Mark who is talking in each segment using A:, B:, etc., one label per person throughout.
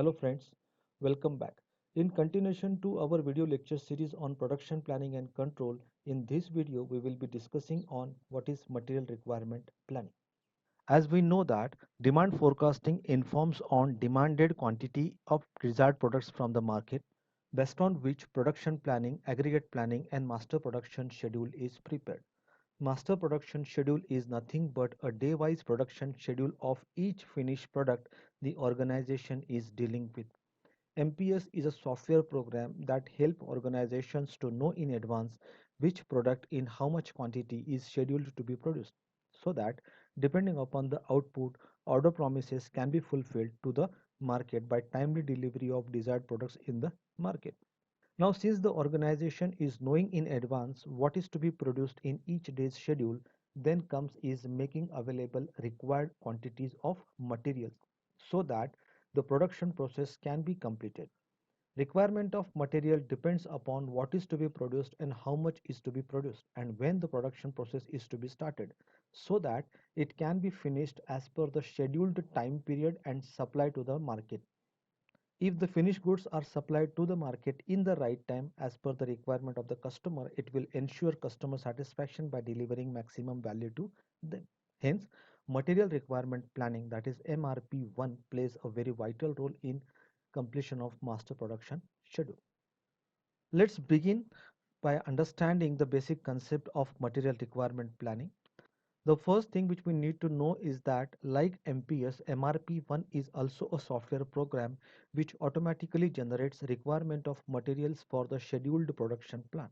A: Hello friends, welcome back. In continuation to our video lecture series on production planning and control, in this video we will be discussing on what is material requirement planning. As we know that demand forecasting informs on demanded quantity of desired products from the market, based on which production planning, aggregate planning and master production schedule is prepared. Master production schedule is nothing but a day-wise production schedule of each finished product the organization is dealing with. MPS is a software program that helps organizations to know in advance which product in how much quantity is scheduled to be produced, so that depending upon the output, order promises can be fulfilled to the market by timely delivery of desired products in the market. Now, since the organization is knowing in advance what is to be produced in each day's schedule, then comes is making available required quantities of materials so that the production process can be completed. Requirement of material depends upon what is to be produced and how much is to be produced and when the production process is to be started so that it can be finished as per the scheduled time period and supplied to the market. If the finished goods are supplied to the market in the right time as per the requirement of the customer, it will ensure customer satisfaction by delivering maximum value to them. Hence, material requirement planning, that is MRP1, plays a very vital role in completion of master production schedule. Let's begin by understanding the basic concept of material requirement planning. The first thing which we need to know is that, like MPS, MRP1 is also a software program which automatically generates requirement of materials for the scheduled production plan.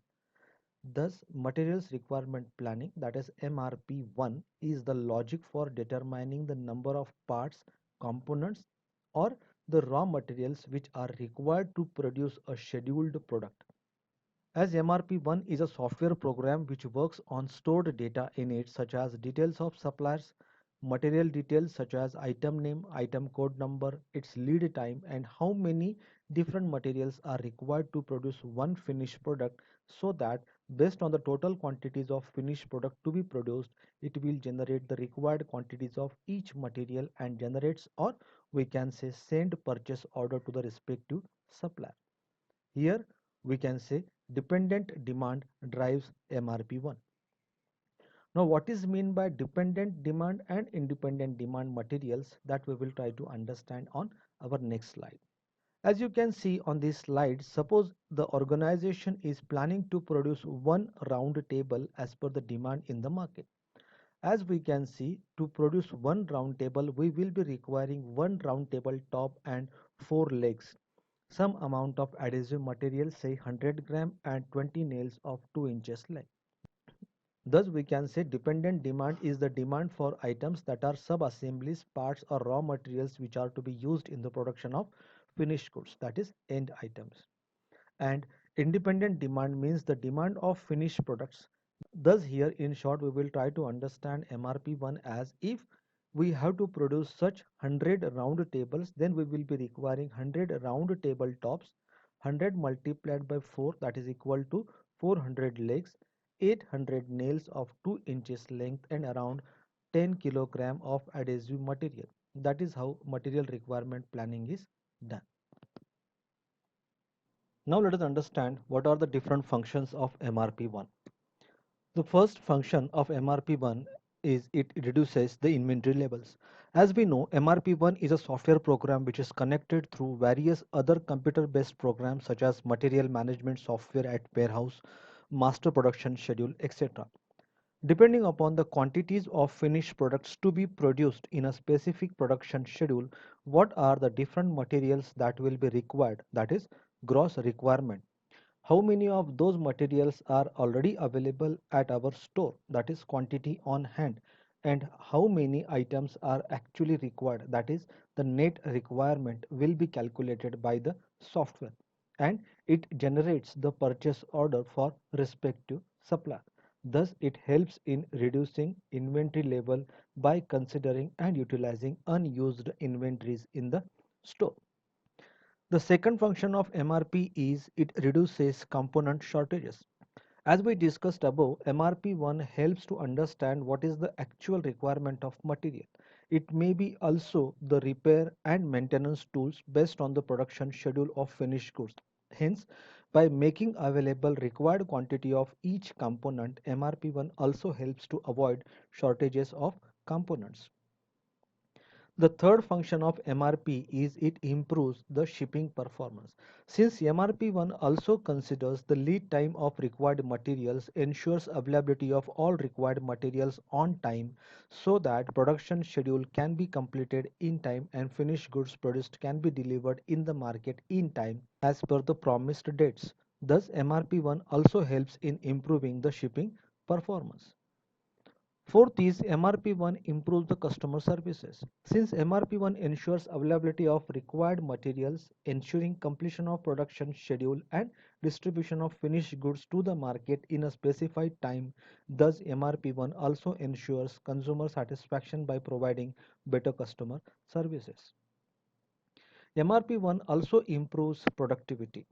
A: Thus, materials requirement planning, that is MRP1, is the logic for determining the number of parts, components, or the raw materials which are required to produce a scheduled product. As MRP1 is a software program which works on stored data in it, such as details of suppliers, material details such as item name, item code number, its lead time, and how many different materials are required to produce one finished product, so that based on the total quantities of finished product to be produced, it will generate the required quantities of each material and generates, or we can say, send purchase order to the respective supplier. Here we can say dependent demand drives MRP1. Now, what is meant by dependent demand and independent demand materials, that we will try to understand on our next slide. As you can see on this slide, suppose the organization is planning to produce one round table as per the demand in the market. As we can see, to produce one round table, we will be requiring one round table top and four legs, some amount of adhesive material, say 100 gram, and 20 nails of 2 inches length. Thus, we can say dependent demand is the demand for items that are sub-assemblies, parts or raw materials which are to be used in the production of finished goods, that is end items. And independent demand means the demand of finished products. Thus, here in short, we will try to understand MRP1 as, if we have to produce such 100 round tables, then we will be requiring 100 round table tops, 100 multiplied by 4, that is equal to 400 legs, 800 nails of 2 inches length, and around 10 kilogram of adhesive material. That is how material requirement planning is done. Now let us understand what are the different functions of MRP1. The first function of MRP1 is it reduces the inventory levels. As we know, MRP1 is a software program which is connected through various other computer-based programs such as material management software at warehouse, master production schedule, etc. Depending upon the quantities of finished products to be produced in a specific production schedule, what are the different materials that will be required, that is gross requirement. How many of those materials are already available at our store, that is quantity on hand, and how many items are actually required, that is the net requirement, will be calculated by the software, and it generates the purchase order for respective supplier. Thus, it helps in reducing inventory level by considering and utilizing unused inventories in the store. The second function of MRP is it reduces component shortages. As we discussed above, MRP1 helps to understand what is the actual requirement of material. It may be also the repair and maintenance tools based on the production schedule of finished goods. Hence, by making available required quantity of each component, MRP1 also helps to avoid shortages of components. The third function of MRP is it improves the shipping performance. Since MRP1 also considers the lead time of required materials, ensures availability of all required materials on time so that production schedule can be completed in time and finished goods produced can be delivered in the market in time as per the promised dates. Thus, MRP1 also helps in improving the shipping performance. Fourth is MRP1 improves the customer services. Since MRP1 ensures availability of required materials, ensuring completion of production schedule and distribution of finished goods to the market in a specified time, thus MRP1 also ensures consumer satisfaction by providing better customer services. MRP1 also improves productivity.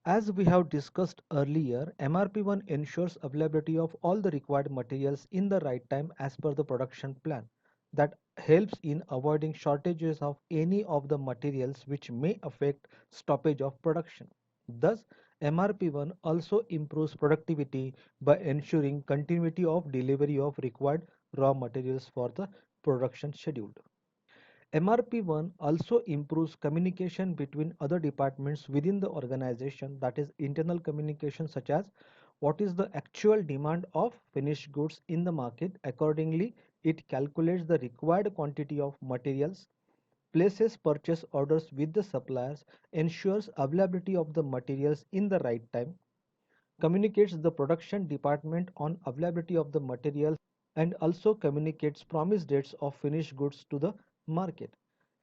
A: As we have discussed earlier, MRP1 ensures availability of all the required materials in the right time as per the production plan. That helps in avoiding shortages of any of the materials which may affect stoppage of production. Thus, MRP1 also improves productivity by ensuring continuity of delivery of required raw materials for the production schedule. MRP1 also improves communication between other departments within the organization, that is internal communication such as what is the actual demand of finished goods in the market. Accordingly, it calculates the required quantity of materials, places purchase orders with the suppliers, ensures availability of the materials in the right time, communicates the production department on availability of the materials, and also communicates promised dates of finished goods to the market.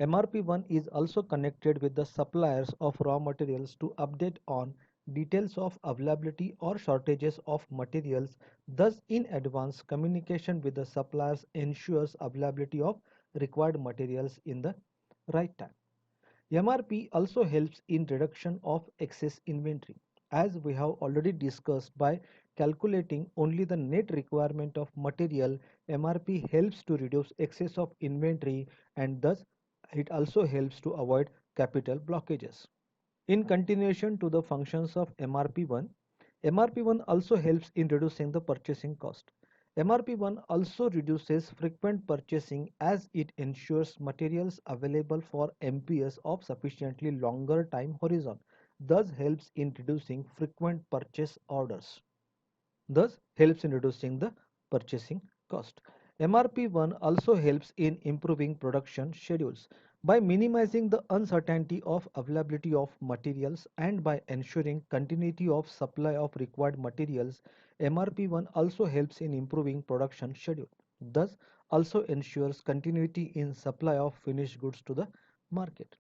A: MRP1 is also connected with the suppliers of raw materials to update on details of availability or shortages of materials. Thus, in advance communication with the suppliers ensures availability of required materials in the right time. MRP also helps in reduction of excess inventory. As we have already discussed, by calculating only the net requirement of material, MRP helps to reduce excess of inventory, and thus it also helps to avoid capital blockages. In continuation to the functions of MRP1, MRP1 also helps in reducing the purchasing cost. MRP1 also reduces frequent purchasing as it ensures materials available for MPS of sufficiently longer time horizon, thus helps in reducing frequent purchase orders, thus helps in reducing the purchasing cost. MRP1 also helps in improving production schedules. By minimizing the uncertainty of availability of materials and by ensuring continuity of supply of required materials, MRP1 also helps in improving production schedule. Thus, also ensures continuity in supply of finished goods to the market.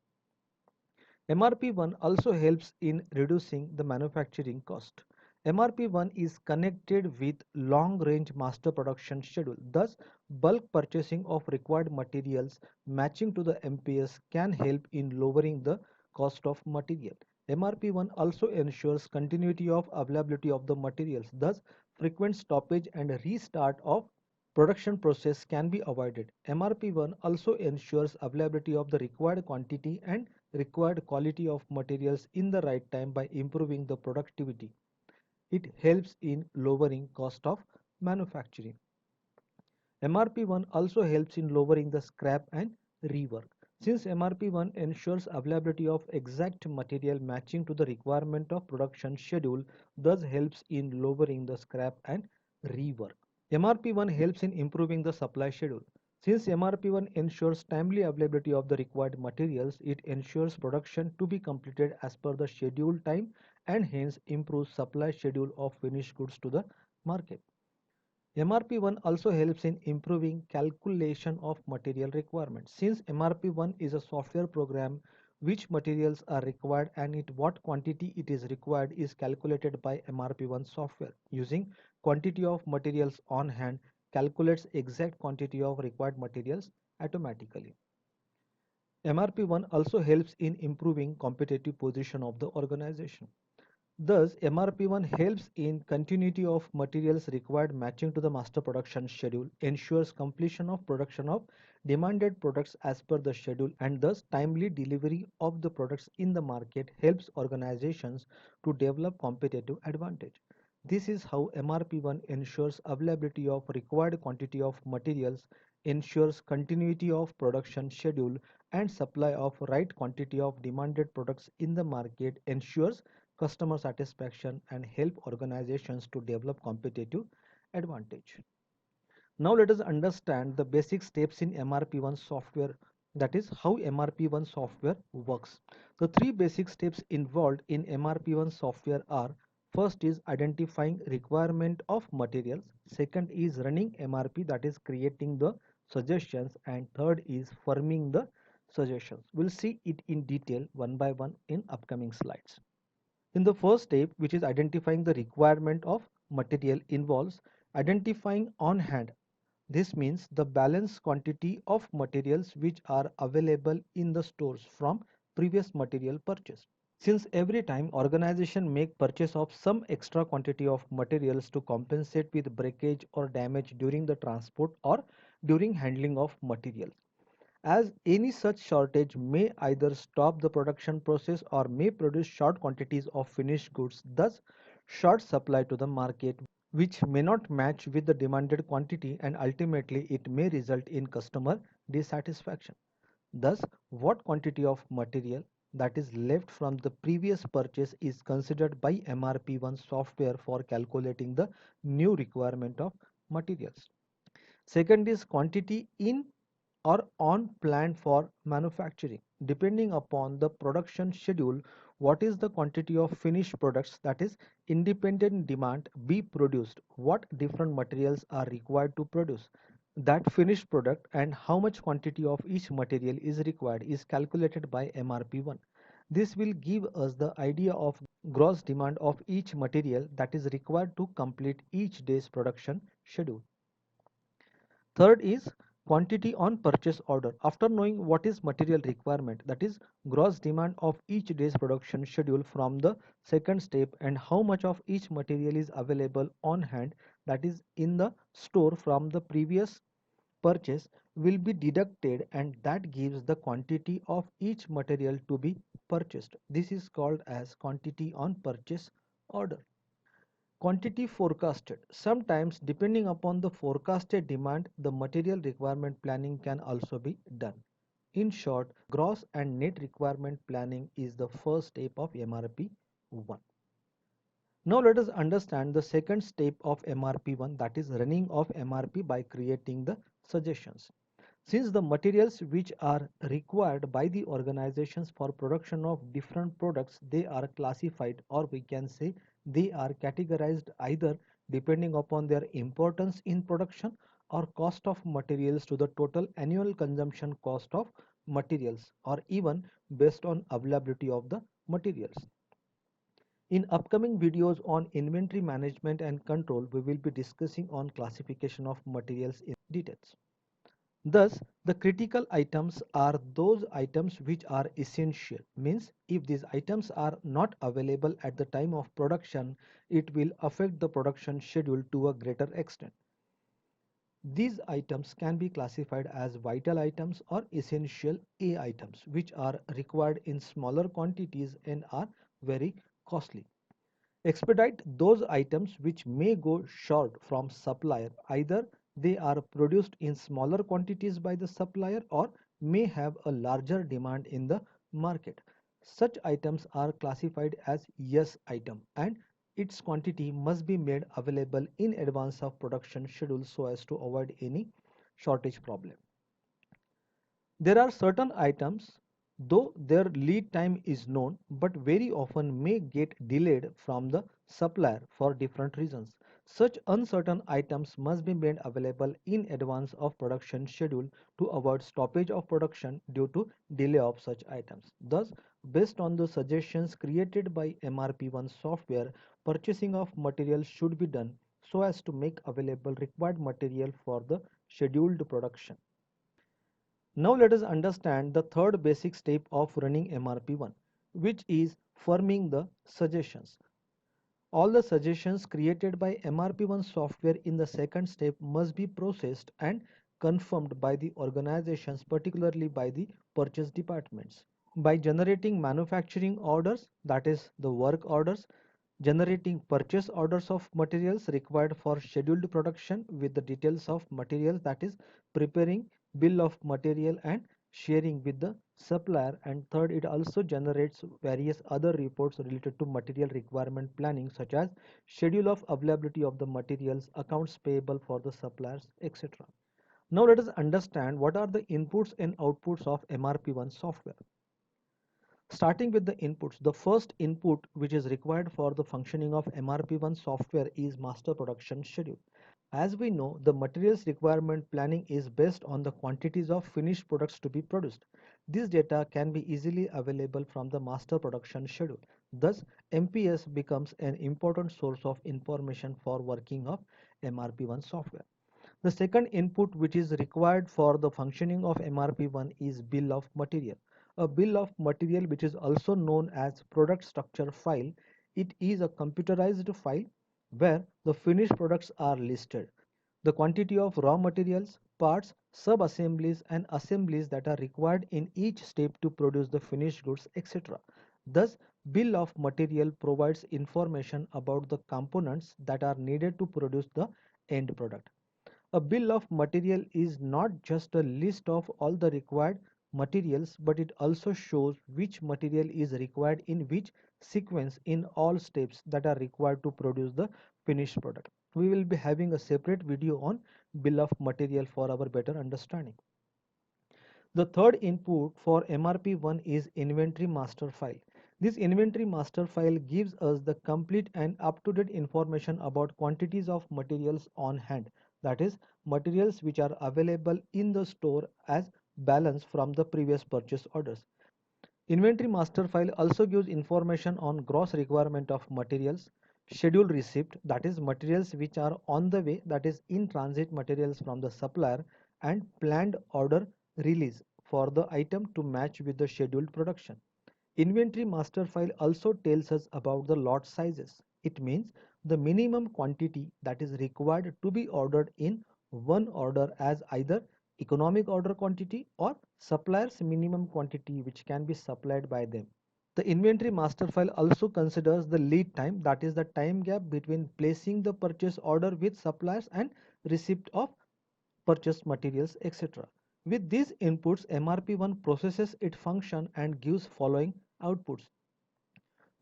A: MRP1 also helps in reducing the manufacturing cost. MRP1 is connected with long-range master production schedule. Thus, bulk purchasing of required materials matching to the MPS can help in lowering the cost of material. MRP1 also ensures continuity of availability of the materials. Thus, frequent stoppage and restart of production process can be avoided. MRP1 also ensures availability of the required quantity and required quality of materials in the right time by improving the productivity. It helps in lowering cost of manufacturing. MRP1 also helps in lowering the scrap and rework. Since MRP1 ensures availability of exact material matching to the requirement of production schedule, thus helps in lowering the scrap and rework. MRP1 helps in improving the supply schedule. Since MRP1 ensures timely availability of the required materials, it ensures production to be completed as per the scheduled time and hence improves supply schedule of finished goods to the market. MRP1 also helps in improving calculation of material requirements. Since MRP1 is a software program, which materials are required and at what quantity it is required is calculated by MRP1 software. Using quantity of materials on hand calculates exact quantity of required materials automatically. MRP1 also helps in improving competitive position of the organization. Thus, MRP1 helps in continuity of materials required matching to the master production schedule, ensures completion of production of demanded products as per the schedule, and thus timely delivery of the products in the market helps organizations to develop competitive advantage. This is how MRP1 ensures availability of required quantity of materials, ensures continuity of production schedule, and supply of right quantity of demanded products in the market, ensures customer satisfaction, and help organizations to develop competitive advantage. Now let us understand the basic steps in MRP1 software, that is how MRP1 software works. The three basic steps involved in MRP1 software are: first is identifying requirement of materials, second is running MRP, that is creating the suggestions, and third is firming the suggestions. We'll see it in detail one by one in upcoming slides. In the first step, which is identifying the requirement of material, involves identifying on hand. This means the balance quantity of materials which are available in the stores from previous material purchase. Since every time organization make purchase of some extra quantity of materials to compensate with breakage or damage during the transport or during handling of materials, as any such shortage may either stop the production process or may produce short quantities of finished goods, thus short supply to the market, which may not match with the demanded quantity, and ultimately it may result in customer dissatisfaction. Thus, what quantity of material that is left from the previous purchase is considered by MRP1 software for calculating the new requirement of materials. Second is quantity in or on plan for manufacturing. Depending upon the production schedule, what is the quantity of finished products, that is independent demand, be produced, what different materials are required to produce that finished product, and how much quantity of each material is required is calculated by MRP1. This will give us the idea of gross demand of each material that is required to complete each day's production schedule. Third is quantity on purchase order. After knowing what is material requirement, that is gross demand of each day's production schedule from the second step, and how much of each material is available on hand, that is in the store from the previous purchase, will be deducted, and that gives the quantity of each material to be purchased. This is called as quantity on purchase order. Quantity forecasted. Sometimes, depending upon the forecasted demand, the material requirement planning can also be done. In short, gross and net requirement planning is the first step of MRP 1. Now let us understand the second step of MRP 1, that is running of MRP by creating the suggestions. Since the materials which are required by the organizations for production of different products, they are classified, or we can say they are categorized either depending upon their importance in production or cost of materials to the total annual consumption cost of materials, or even based on availability of the materials. In upcoming videos on inventory management and control, we will be discussing on classification of materials in details. Thus, the critical items are those items which are essential. Means, if these items are not available at the time of production, it will affect the production schedule to a greater extent. These items can be classified as vital items or essential A items, which are required in smaller quantities and are very costly. Expedite those items which may go short from supplier. Either they are produced in smaller quantities by the supplier or may have a larger demand in the market. Such items are classified as yes item, and its quantity must be made available in advance of production schedule so as to avoid any shortage problem. There are certain items, though their lead time is known, but very often may get delayed from the supplier for different reasons. Such uncertain items must be made available in advance of production schedule to avoid stoppage of production due to delay of such items. Thus, based on the suggestions created by MRP1 software, purchasing of material should be done so as to make available required material for the scheduled production. Now let us understand the third basic step of running MRP1, which is firming the suggestions. All the suggestions created by MRP1 software in the second step must be processed and confirmed by the organizations, particularly by the purchase departments. By generating manufacturing orders, that is the work orders, generating purchase orders of materials required for scheduled production with the details of materials, that is preparing bill of material and sharing with the supplier. And third, it also generates various other reports related to material requirement planning, such as schedule of availability of the materials, accounts payable for the suppliers, etc. Now let us understand what are the inputs and outputs of MRP1 software. Starting with the inputs, the first input which is required for the functioning of MRP1 software is master production schedule. As we know, the materials requirement planning is based on the quantities of finished products to be produced. This data can be easily available from the master production schedule. Thus, MPS becomes an important source of information for working of MRP1 software. The second input which is required for the functioning of MRP1 is bill of material. A bill of material, which is also known as product structure file, it is a computerized file where the finished products are listed. The quantity of raw materials, parts, sub-assemblies and assemblies that are required in each step to produce the finished goods, etc. Thus, bill of material provides information about the components that are needed to produce the end product. A bill of material is not just a list of all the required materials, but it also shows which material is required in which sequence in all steps that are required to produce the finished product. We will be having a separate video on bill of material for our better understanding. The third input for MRP1 is inventory master file. This inventory master file gives us the complete and up-to-date information about quantities of materials on hand, that is, materials which are available in the store as balance from the previous purchase orders. Inventory master file also gives information on gross requirement of materials, schedule receipt, that is materials which are on the way, that is in transit materials from the supplier, and planned order release for the item to match with the scheduled production. Inventory master file also tells us about the lot sizes. It means the minimum quantity that is required to be ordered in one order as either economic order quantity or supplier's minimum quantity which can be supplied by them. The inventory master file also considers the lead time, that is the time gap between placing the purchase order with suppliers and receipt of purchase materials, etc. With these inputs, MRP1 processes its function and gives following outputs.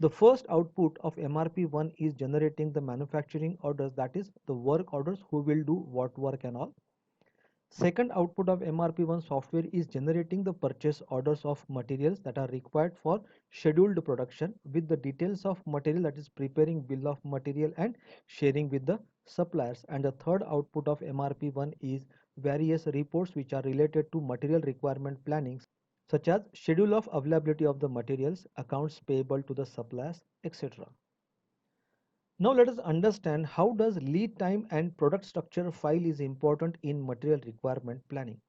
A: The first output of MRP1 is generating the manufacturing orders, that is the work orders, who will do what work and all. Second output of MRP1 software is generating the purchase orders of materials that are required for scheduled production with the details of material, that is preparing bill of material and sharing with the suppliers. And the third output of MRP1 is various reports which are related to material requirement planning, such as schedule of availability of the materials, accounts payable to the suppliers, etc. Now let us understand how does lead time and product structure file is important in material requirement planning.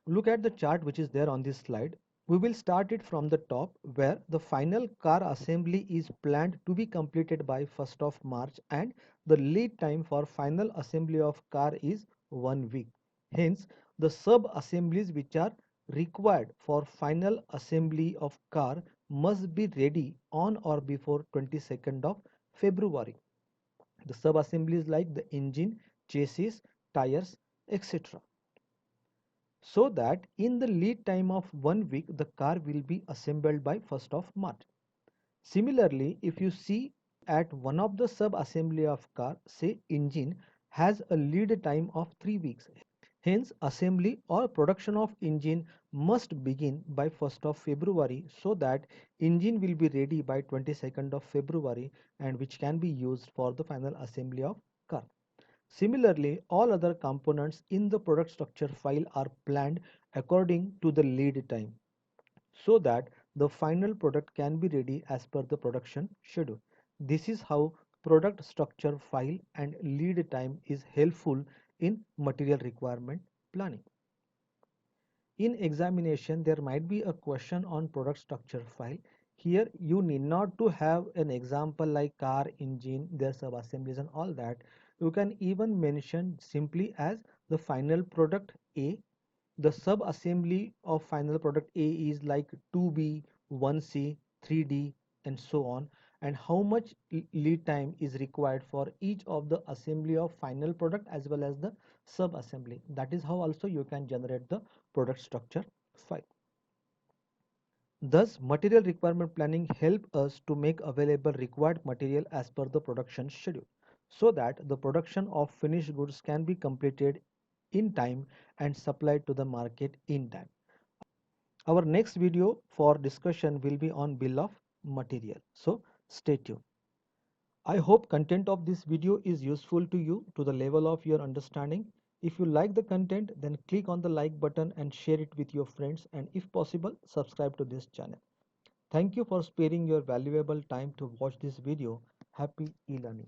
A: Look at the chart which is there on this slide. We will start it from the top where the final car assembly is planned to be completed by 1st of March and the lead time for final assembly of car is 1 week. Hence, the sub-assemblies which are required for final assembly of car must be ready on or before 22nd of February. The sub-assemblies like the engine, chassis, tires, etc. So that in the lead time of 1 week, the car will be assembled by 1st of March. Similarly, if you see at one of the sub-assembly of car, say engine, has a lead time of 3 weeks. Hence, assembly or production of engine must begin by 1st of February so that engine will be ready by 22nd of February and which can be used for the final assembly of car. Similarly, all other components in the product structure file are planned according to the lead time so that the final product can be ready as per the production schedule. This is how product structure file and lead time is helpful in material requirement planning. In examination, there might be a question on product structure file. Here you need not to have an example like car engine, their sub assemblies and all that. You can even mention simply as the final product A. The sub assembly of final product A is like 2B, 1C, 3D and so on, and how much lead time is required for each of the assembly of final product as well as the sub assembly. That is how also you can generate the product structure file. Thus, material requirement planning help us to make available required material as per the production schedule, so that the production of finished goods can be completed in time and supplied to the market in time. Our next video for discussion will be on bill of material. So stay tuned. I hope content of this video is useful to you to the level of your understanding. If you like the content, then click on the like button and share it with your friends, and if possible, subscribe to this channel. Thank you for sparing your valuable time to watch this video. Happy e-learning.